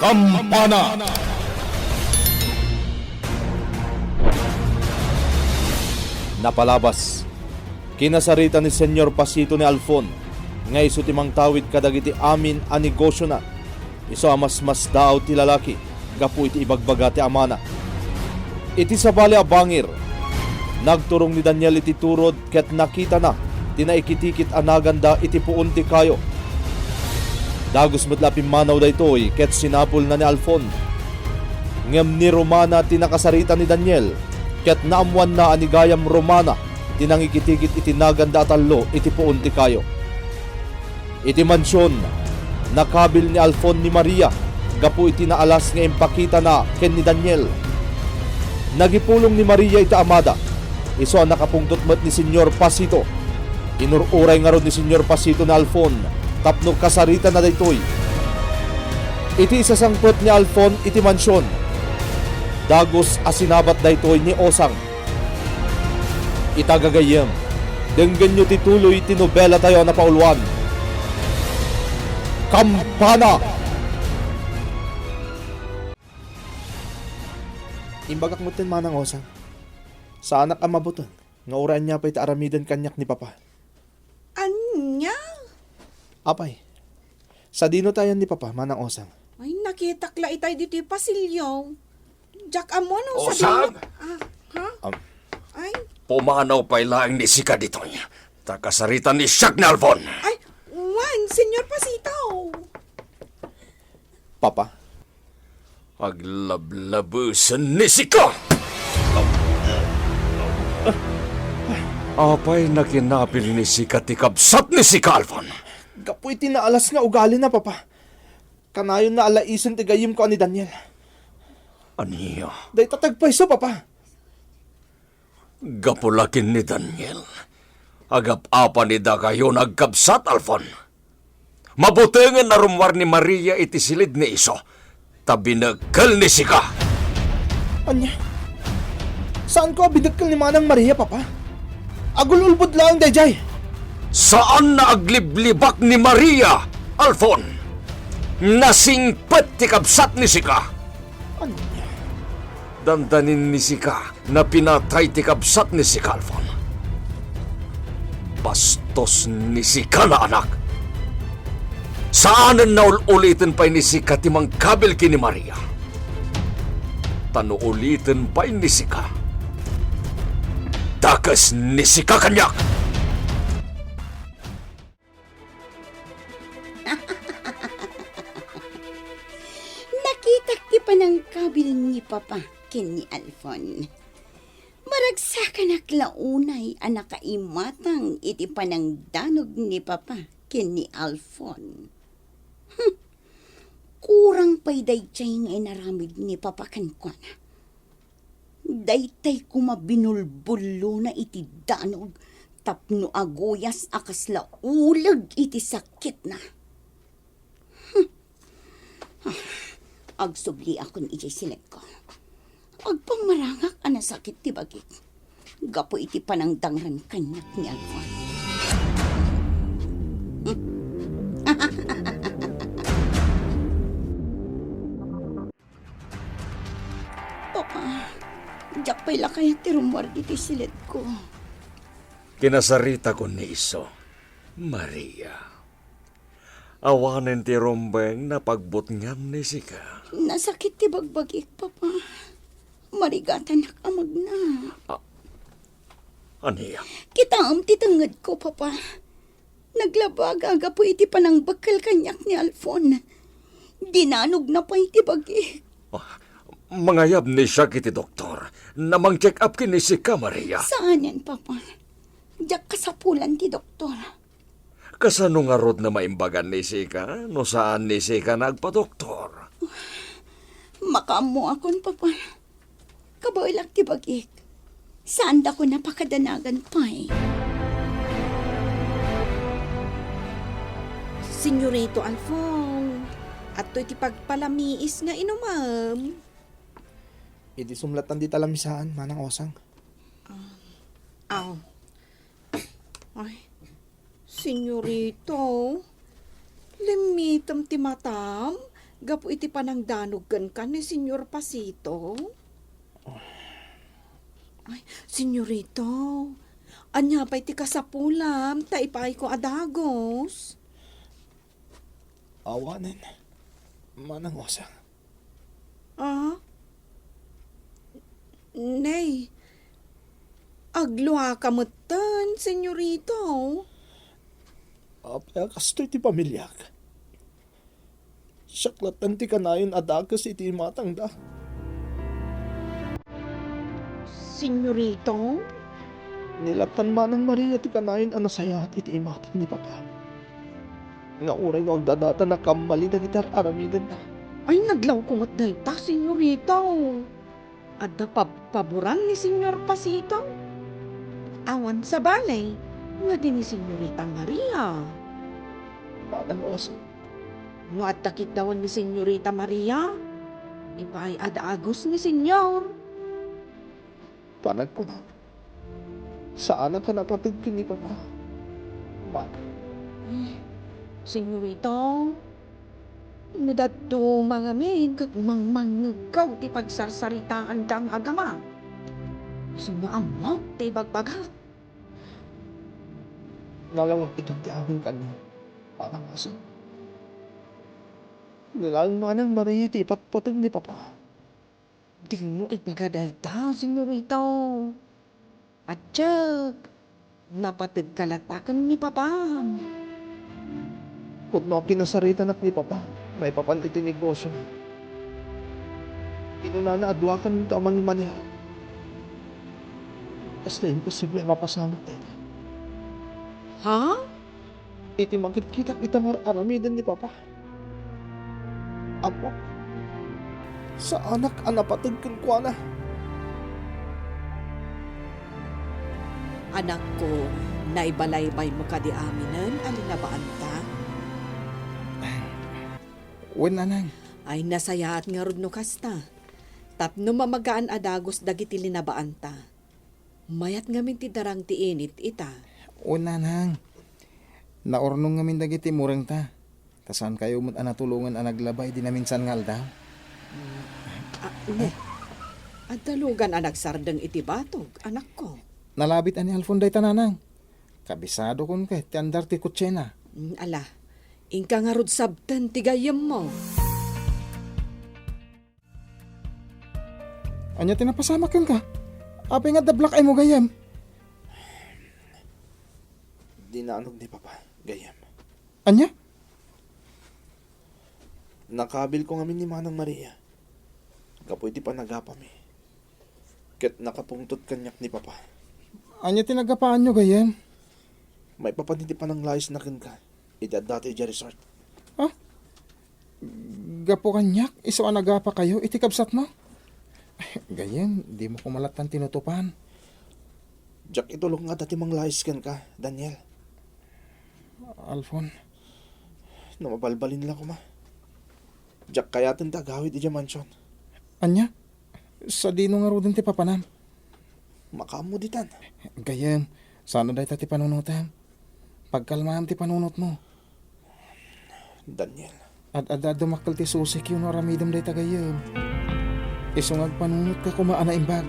Kampana. Napalabas. Kinasarita ni Senyor Pasito ni Alfon. Ngay iso timang tawid kadagiti amin a negosyo na. Iso amas daaw ti lalaki. Gapu iti ibagbaga ti amana. Iti sabali a bangir. Nagturong ni Daniel iti turod ket nakita na. Tinaikitikit anaganda iti puon ti kayo. Dagos metla pimanaw daytoy ket sinapol na ni Alfon. Ngem ni Romana tinakasarita ni Daniel ket naamuan na anigayam Romana tinangikitikit iti naganda atallo iti puon ti kayo. Iti mansyon nakabil ni Alfon ni Maria gapu iti naalas nga impakita na ken ni Daniel. Nagipulong ni Maria iti amada. Iso ang nakapungtot met ni Senyor Pasito. Inururay nga ron ni Senyor Pasito na Alfon tapno kasarita na daytoy. Iti isasangpot ni Alfon iti mansyon. Dagos asinabat daytoy ni Osang. Itagagayem. Denggen nyo tituloy tinobela tayo na pauluan. Kampana! Imbagak mo tin manang Osang. Sa anak ang mabuton. Nga uraan niya pa iti aramidan kanyak ni Papa. Anya? Apay, sa dino tayo ni Papa, manang Osang. Ay, nakitakla itay dito yung pasilyo. Jack amo no Osang! Ha? Ay, Pumanaw pa ilaing ni Sika dito niya. Takasarita ni Siak na Alfon. ay, Juan, Senyor Pasito. Papa, Aglablabusan ni Sika! Apay na kinapil ni Sika tikabsat ni Sika Alfon. gapoy tinaalas nga ugali na, Papa. Kanayon na alaisen ti gayim ko ani Daniel. Aniyo, Day tatagpay so, Papa. gapulakin ni Daniel. Agap-apa ni da kayo nagkabsat Alfon. Mabutingan na rumwar ni Maria iti silid ni Iso. Tabi nagkal ni Sika. Anya, saan ko abidagkal ni Manang Maria, Papa? Agululbod lang, Dayjay. Saan na agliblibak ni Maria, Alfon? Nasingpet ti kabsat ni Sika. Anya, Dandanin ni Sika na pinatay ti kabsat ni Sika, Alfon. Bastos ni Sika na anak. Saanan na ulitin pa ni Sika ti mangkabil kini Maria? Tano ulitin pa ni Sika. Dakas ni Sika kanyak. Nakitak ti panang kabil ni Papa ken ni Alfon. Maragsakan aklaunay ang nakaimatang iti panang danog ni Papa ken ni Alfon. Kurang pa'y dayjay nga inaramid ni Papa ken ko na. Daytay kumabinulbulo na iti danog tapno aguyas akasla ulag iti sakit na. Agsubli akon iti silag ko. Agpamarangak ana sakit ti bagik. Gapo iti panangdangran kanyak ni Alfon. Papa, jak pa'y lakay ti rumwar iti silid ko. Kinasarita ko ni Iso, Maria. Awanen ti rombeng na pagbutngam ni Sika. Nasakit ti bagbagik, Papa. Marigatan nakamag na. Aniya, Kitaam ti tangad ko, Papa. Naglabag aga po iti panang bakal kanyak ni Alfon. Dinanog na pa iti bagik. mangayab ni siya kiti doktor na mang-check up kini Sika, Maria. Saan yan, Papa? Diyak kasapulan ti doktor. Kasano nga rod na maimbagan ni Sika? No saan ni Sika nagpa-doktor? Makamo akon, Papa. Kabailak ti bagik. Saan da ko napakadanagan pa eh. Senyorito Alfon, at to'y ti pagpalamiis nga inumam. iti sumlatan di talamisaan, manang Osang. Aw. Ay, senyorito, limitam ti matam, Gapu iti panangdanog kan ni Senyor Pasito. Ay, senyorito. Anya pa iti kasapulam, taipay ko adagos. Awanin. Manang wasang. Ah? Nay, agluha kamutan, senyorito. Apaya kasto iti pamilyag. Saklatan ti kanayon adakas iti matangda. Senyorito? Nilatan manang Maria ti kanayon anasaya at iti imatang ni Papa. Nga uray no agdadata na kamali na gitar aramidan na. Ay, naglaw kumot na ita, senyorito. At paboran ni Senyor Pasito. Awan sa balay, nga din ni Senyorita Maria. Manang wasang. Nga at takit dawan ni Senyorita Maria. Ipay adaagos ni Senyor. Panag ko na. Saan ka napatid ni Papa? Senyorito, nadato mga min, kag mangmangaw ti pagsarsaritaan dang agama. Sumaamok ti bagbaga. Nalawag itong ti aking kanina. Parang aso. Nilalang manang Maria ti ipatpatid ni Papa. Di mo ipagkadalta, senyorito. At tiyag, napatid kalatakan ni Papa. Kung no kinasarita na ni Papa, may papanti ti negosyo. Inuna na adwakan nito amang maniha. Basta imposible mapasama tayo. Ha? Iti makikita kita aramidan ni Papa. Apo, sa anak anapatid kong kuwana. Anak ko, naibalaybay mo ka di aminan, alinabaan ta? Wen anang. Ay nasayaat nga rod no kasta. Tapno mamagaan adagos dagiti linabaan ta. Mayat ngamin ti darang ti init ita. Wen anang. Naornong ngamin dagiti murang ta. Tasan kayo mo't anatulungan anaglabay di namin san ngalda. Ne. At talugan anak sardeng iti batog, anak ko. Nalabit ani Alfon day tananang. Kabisado kon kay ti andar ti kutsena. Ala, ingka nga rod sabtan ti gayam mo. Anya tinapasama ken ka. Apay nga dablak ay mo gayam. Dinanog ni Papa, gayam. Anya? Nakabil ko ngamin ni Manang Maria. Kapoy ti panagapami. Ket nakapungtot kanyak ni Papa. Anya tinagapaan nyo gayam. May papaniti pa ng layas na kin ka. Iti dati iti resort. Gapo kanyak, iso anagapa kayo, iti kabsat mo. Gayam, di mo kumalatan tinutupan. Jack itulong nga dati mang layas kin ka, Daniel. Alfon, Namabalbalin lang ko ma. Jack kayatin tagawid iti mansion. anya? Sa dino nga rodin ti papanam. Makamuditan. Gayam, sana day ti panunutan. Pagkalmahan ti panunot mo. Daniel. At dumakkel ti susik yun aramidam day tagayam. Isungag panunot ka kumaan na imbag.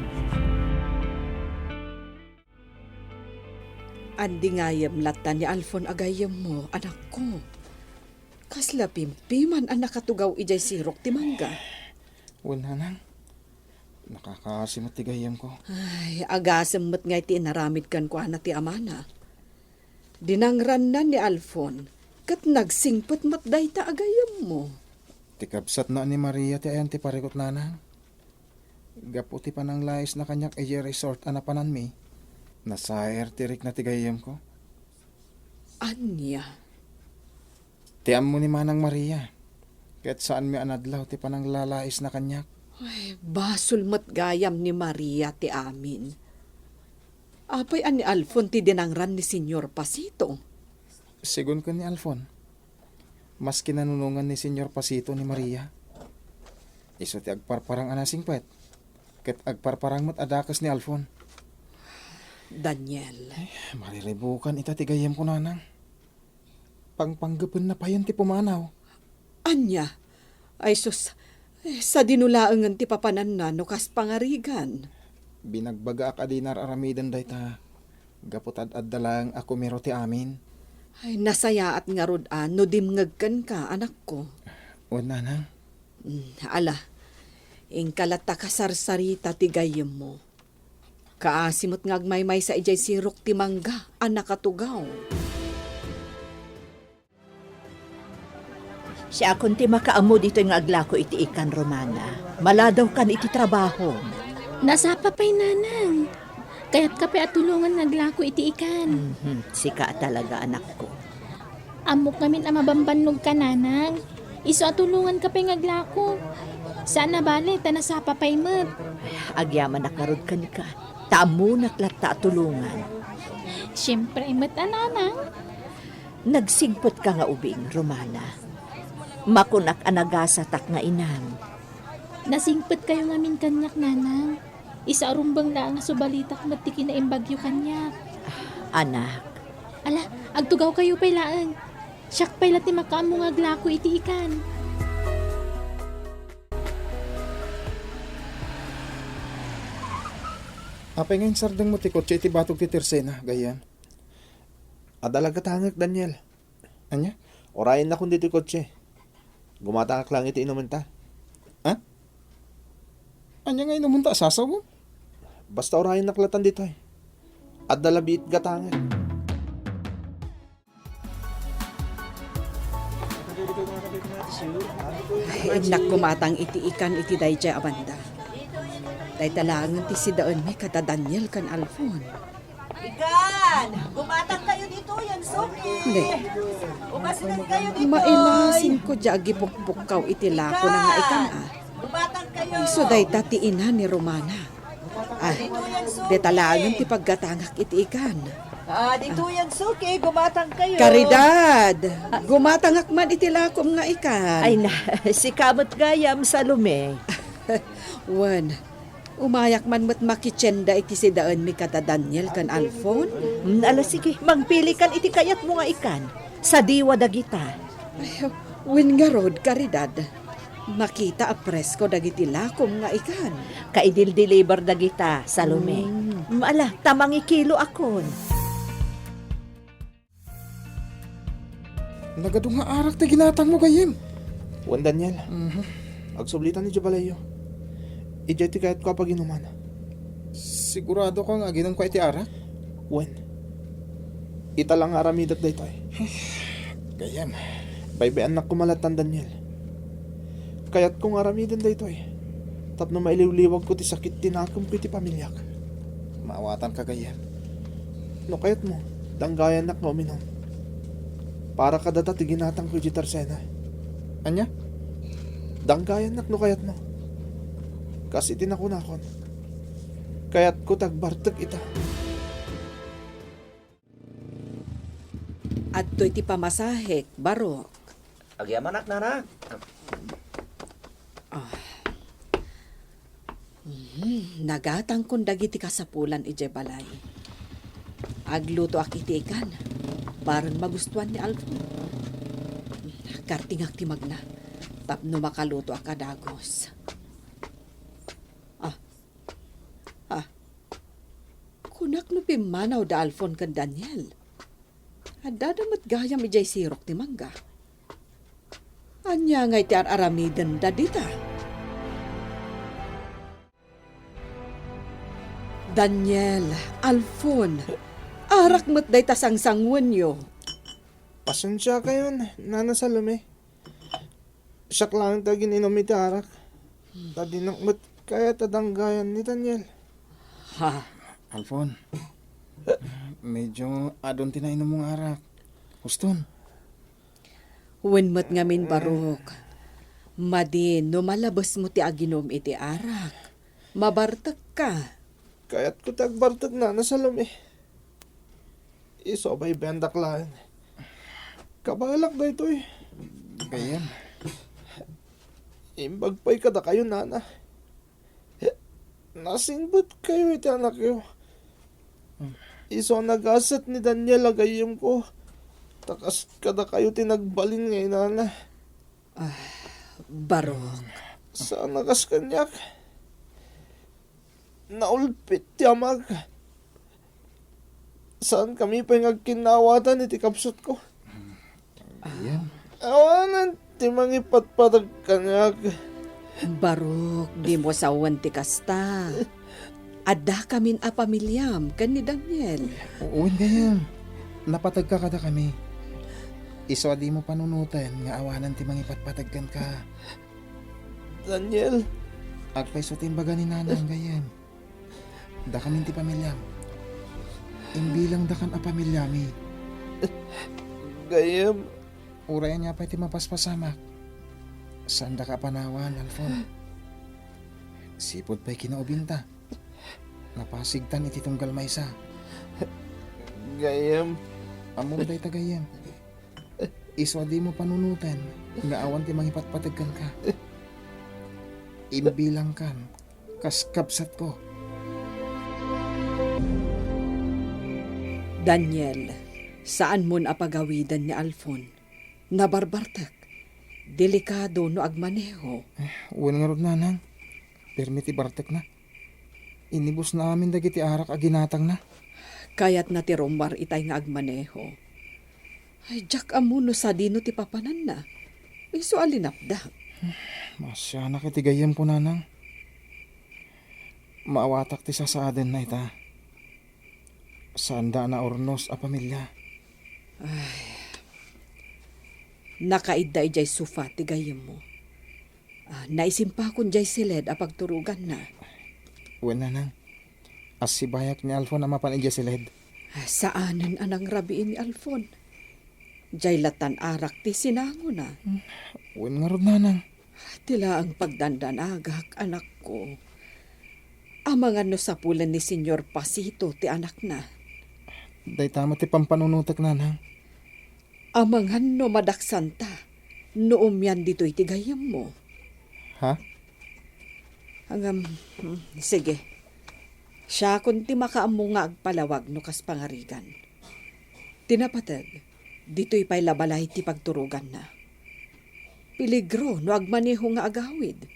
Andi ngayam latan ni Alfon agayam mo, anak ko. Kasla pimpiman ang nakatugaw ijay sirok ti mangga. Wala nang. Nakakasimot ti gayam ko. Ay, agasem mo't nga iti inaramid kan ko na ti amana. Dinangran na ni Alfon, kat nagsingpot matday ta agayam mo. Tikabsat na ni Maria ti ayan ti parikot nanang. Gapo ti panang lais na kanyak ay resort anapanan mi. Nasayer tirik na ti gayam ko. Anya? Tiam mo ni Manang Maria. Kahit saan mi anadlaw ti panang lalais na kanyak. Ay, basol mat gayam ni Maria ti amin. Apay an ni Alfon ti dinangran ni Senyor Pasito. Sigun ko ni Alfon. Mas kinanunungan ni Senyor Pasito ni Maria. Iso ti agparparang anasing pet. Ket agparparang mat adakas ni Alfon. Daniel. Mariribukan ita ti gayam ko nanang. Pangpanggapin na pa yan ti pumanaw. Anya? Ay sus, sa dinulaangan ti papanan na no kas pangarigan. Binagbaga ak adinar aramidan dayta. Gaputad ad dalang ako mero ti amin. Ay nasaya at nga rodan no dimngagkan ka, anak ko. Wala nang. Ala, ingkalata kasarsarita ti gayem mo. Kaasimot ngagmaymay sa ijay sirok ti mangga, anak katugaw. Siya akong ti makaamu dito yung aglako iti ikan, Romana. Maladaw kan iti trabaho. Nasapa pa'y nanang. Kaya't kape at tulungan naglako iti ikan. Sika talaga, anak ko. Amok namin ang mabambannog ka, nanang. Iso at tulungan kape ngaglako. Sana bale, tanasapa pa'y mat. Agyaman nakarod ka ni ka. Tamo naklata tulungan. Siyempre, mat nanang. Nagsigpot ka nga ubing, Romana. Makunak anagasatak nga inam. Nasingpet kayo ngamin kanyak, nanang. Isa arumbang na ang subalitak matiki na imbagyo kanyak. Anak, Ala, agtugaw kayo pa'y laang. Siyak pa'y lati makaamong aglako iti ikan. Apay ngayon sardang mo ti kotse iti batog ti tersena, gayan. Adalaga tangak, Daniel. Anya? Orayin na kung dito kotse. Gumatangak lang iti inumin ta. Anya ngayon namunta sasaw mo? Basta orayin na klatan dito eh. Adalabiit gatangak. Ay, kumatang iti ikan iti dayjay abanda. Day talangan ti si daon may kata Daniel kan Alfon. Ikan! Gumatang kayo dito, yan suki! Hindi, Umasunod kayo dito! mailasin ko diyagi pukpukaw iti lako na nga ikan ah. Gumatang kayo! So day tatiin ni Romana. Ah, detalangan ti paggatangak iti ikan. Dito yan suki! Gumatang kayo! Karidad! Gumatangak man iti lakom nga ikan. Ay na, si Kamot Gayam Salome. Wan, umayak man mo't makitsenda iti si daan mi kata Daniel kan Alfon. Ala sige, magpili kan iti kayat mo nga ikan. Sa diwa dagita. Ay, win nga rod, karidad. Makita a presko dagiti lakom nga ikan. Kaidil-deliver dagita, Salome. Ala, tamang ikilo akon. Nagadong nga arak ti ginatang mo gayem. Wan, Daniel. Agsublitan ni Jabalayo. Ijay ti kahit ko pag inuman. Sigurado ka nga ginom ko iti arak? Wan. Ita lang aramidat dito eh. Gayem. Baybayan na kumalatan, Daniel. Kaya't kung aramidan dito eh. Tapno mailiwliwag ko ti sakit tinakumpi ti pamilyak. Maawatan ka gayem. No kayat mo, danggayan nak no minom. Para kadata ti ginatang ko jitar sena. Anya? Danggayan nak no kayat mo. Kasi tinakunakon. Kaya't ko tagbartag ita. At to'y ti pamasahek, barok. Agyaman nak, nana. Nagatang kong dagiti kasapulan ije balay. Agluto akiti ikan. Parang magustuhan ni Alfon. Kartingak ti magna. Tapno makaluto akadagos. Kunak no pimanaw da Alfon kan Daniel. Adadamat gayam ijay sirok ti mangga. Anya ngay ti aramidan da dita. Daniel, Alfon, arak mo't day tasang-sangwan yo. Pasensya kayo, Nana Salome. Siyak lang tagin inom iti arak. Tadi nakmat kaya tadanggayan ni Daniel. Ha, Alfon. Medyo adon tinainom mong arak. Huston. wenmat ngamin barok. Madin, no malabas mo ti aginom iti arak. Mabartak ka. Kaya't ko tagbartag na Salome. Iso ba'y bendak lang. Kabalak na ito eh. Gayem. Imbag pa'y kada kayo, Nana. Nasingbot kayo iti anak ko. Iso nagasat ni Daniel agayim ko. Takas kada kayo tinagbalin ngayon, Nana. Barok, Sa nakas kanyak. Naulpit yamag. Saan kami pa yung kinawatan iti kapsot ko? Ayan. Awanan ti mangipatpatag kanyak. Barok, di mo sawan ti kasta. Adda kamin a pamilyam kan ni Daniel. Uwin gayam. Napatag ka kada kami. Iso di mo panunutan nga awanan ti mangipatpatagkan ka. Daniel, Agpaisotin baga ni nanang gayam. Da kami ti pamilyam. Imbilang da kan a pamilyami. gayam. Urayan niya pa ti mapaspasamak. Sanda ka panawan, Alfon. Sipod pa'y kinaubinta. Napasigtan iti tunggal maysa. Gayam. Amom day tagayam. Iswa di mo panunutan. Nga awan ti mangipatpatagkan ka. Imbilang kan. Kaskapsat ko. Daniel, saan mo apagawidan ni Alfon? Nabarbartak. Delikado no agmaneho. Uwan nga rod nanang. Permiti bartek na. Inibus na amin dagiti arak a ginatang na. Kaya't na ti Romar itay nga agmaneho. Ay, Jack amuno sa dino ti papanan na. Iso alinapda. Masya nakitigayam ko nanang. Maawatak ti sasaaden na ita. Sanda na ornos a pamilya. Nakaidda ijay sufa ti gayem mo. Naisimpa kon jay siled a pagturugan na. Uwan nanang. As si bayak ni Alfon na mapanidya silid. Saanen anang rabiin ni Alfon? Jay latan arak ti sinango na. Uwan nga rod nanang. Tila ang pagdandanagak anak ko. Amangan no sa pulan ni Senyor Pasito ti anak na. Day tama ti pampanunutak nanang. Amangan no madaksanta. Noom yan dito itigayam mo. Ha? Hanggang, sige. Siya kunti makaamo nga agpalawag no kas pangarigan. Tinapatag, dito'y pa'y labalay ti pagturugan na. Piligro no agmaneho nga agawid.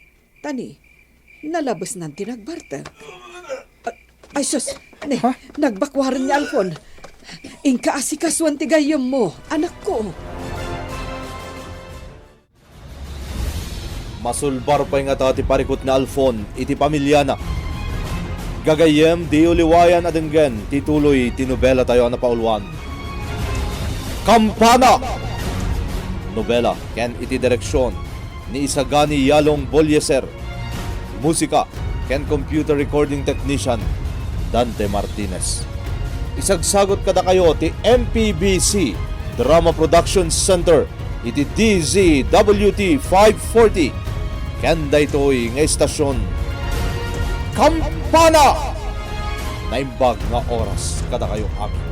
Tani, nalabas nan tinagbartag. Ay sus, nagbakwaran ni Alfon. Ingka asikasuan ti gayam mo, anak ko. Masulbar pa nga ti parikot na Alfon iti pamilya na. Gagayem di uliwayan adenggen tituloy tinobela tayo na paulwan. Kampana! Nobela ken iti direksyon ni Isagani Yalong Bolyeser. Musika ken computer recording technician Dante Martinez. Isagsagot kada kayo ti MPBC Drama Production Center iti DZWT 540 ken daytoy nga estasyon Kampana! Naimbag nga oras kada kayo amin.